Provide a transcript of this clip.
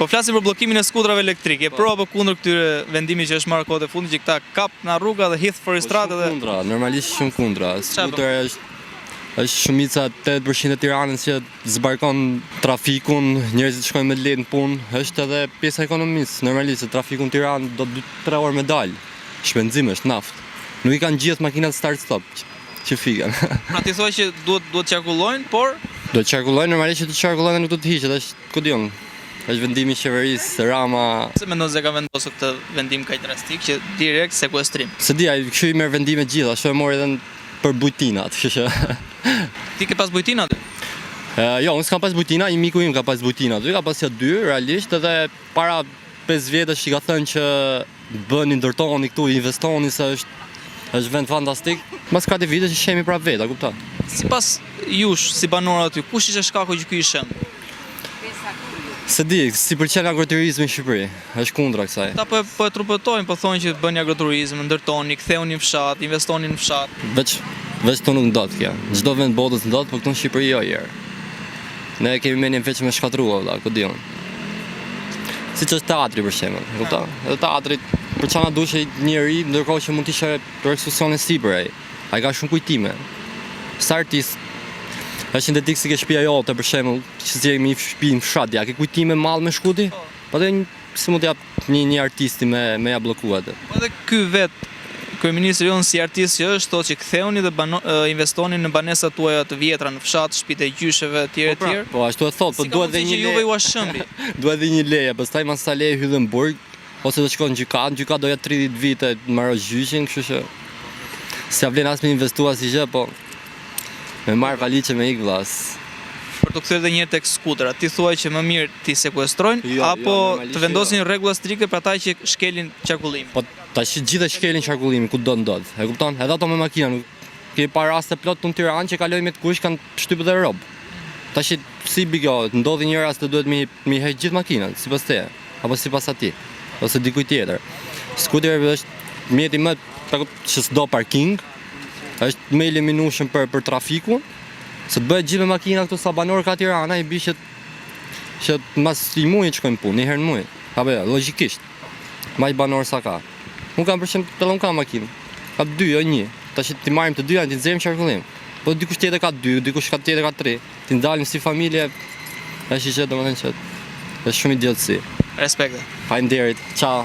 Po flasim për bllokimin e skudrave elektrike. Pro apo kundër këtyre vendimit që është marrë kohët e fundit që këta kap në rruga dhe hidh foristratë dhe kundra, normalisht shumë kundra. Skutera është shumica 80% e Tiranës që zbarkon trafikun, njerëzit shkojnë me lehtë në punë, është edhe pjesa e ekonomisë. Normalisht se trafiku në Tiranë do 2-3 orë me dalë. Shpenzim është naftë. Nuk i kanë gjithë makinat start-stop që fiken. Pra ti thua që duhet qarkullojnë, por Do të qarkullojnë, normalisht që të qarkullojnë nuk do të hiqet, është ku diun. Është vendimi i qeverisë, Rama. Se mendon se ka vendosur këtë vendim kaq drastik që direkt sekuestrim. Se di, ai kështu i merr vendime gjitha, ashtu e mori edhe për bujtinat, kështu që. Ti ke pas bujtina aty? Jo, unë s'kam pas bujtina, i miku im ka pas bujtina aty, ka pas ja 2 realisht, edhe para 5 vjetësh i ka thënë që bëni, ndërtoni këtu, investoni se është vend fantastik. Mas 4 vite që shemi prap vetë, a kupton? Sipas jush, si banor aty, kush ishte shkaku që ky i shëm? Se di, si pëlqen agroturizmi në Shqipëri, është kundra kësaj. Ata po e trupëtojnë, po thonë që bëni agroturizëm, ndërtoni, ktheuni në fshat, investoni në fshat. Veç këtu nuk ndodh kjo. Çdo vend botës ndodh, por këtu në Shqipëri jo herë. Ne kemi menjen veç me shkatrua, valla, ku diun. Siç është teatri për shembull, e kupton? Edhe teatri për çana dushë njëri, ndërkohë që mund të ishte për ekskursione sipër ai. Ai ka shumë kujtime. Sa artist është sintetik si ke shtëpia jote për shembull, që si jemi shtëpi në fshat, ja ke kujtime mall me shkuti? Po dhe si mund të jap një artisti me ja bllokuar atë. Po edhe ky vet kryeministri jon si artist që është, thotë që ktheuni dhe investoni në banesat tuaja të vjetra në fshat, shtëpitë e gjysheve etj etj. Po ashtu e thot, po duhet edhe një leje. Juve u shëmri. Duhet edhe një leje, pastaj mas sa leje hyn në burg, ose do shkon në gjykat do ja 30 vite të marrë gjyqin, kështu që s'ja vlen as me investua si gjë, po me marr valiçe me ik vllas. Për të kthyer edhe një herë tek skutera, ti thua që më mirë ti sekuestrojnë apo të vendosin rregulla strikte për ata që shkelin qarkullimin. Po tash gjithë shkelin qarkullimin kudo ndodh. E kupton? Edhe ato me makina nuk ke pa raste plot në Tiranë që kalojnë me të kush kanë shtypë dhe rob. Tash si bigo, ndodhi një rast të duhet mi heq gjithë makinat, sipas teje, apo sipas atij, ose dikujt tjetër. Skuteri është mjeti më që s'do parking. Është më i eliminueshëm për trafikun, se të bëhet gjithë me makina këtu sa banor ka Tirana, i bishët që mas i muajit shkojnë punë, një herë në muaj. Apo jo, logjikisht. Më i banor sa ka. Unë kam për shembull tellon kam makinë. Ka 2, jo 1. Tash ti marrim të dyja, ti nxjerrim qarkullim. Po dikush tjetër ka 2, dikush tjetër ka 3. Ti ndalim si familje. Është gjë domethënë që është shumë idiotësi. Respekte. Faleminderit. Ciao.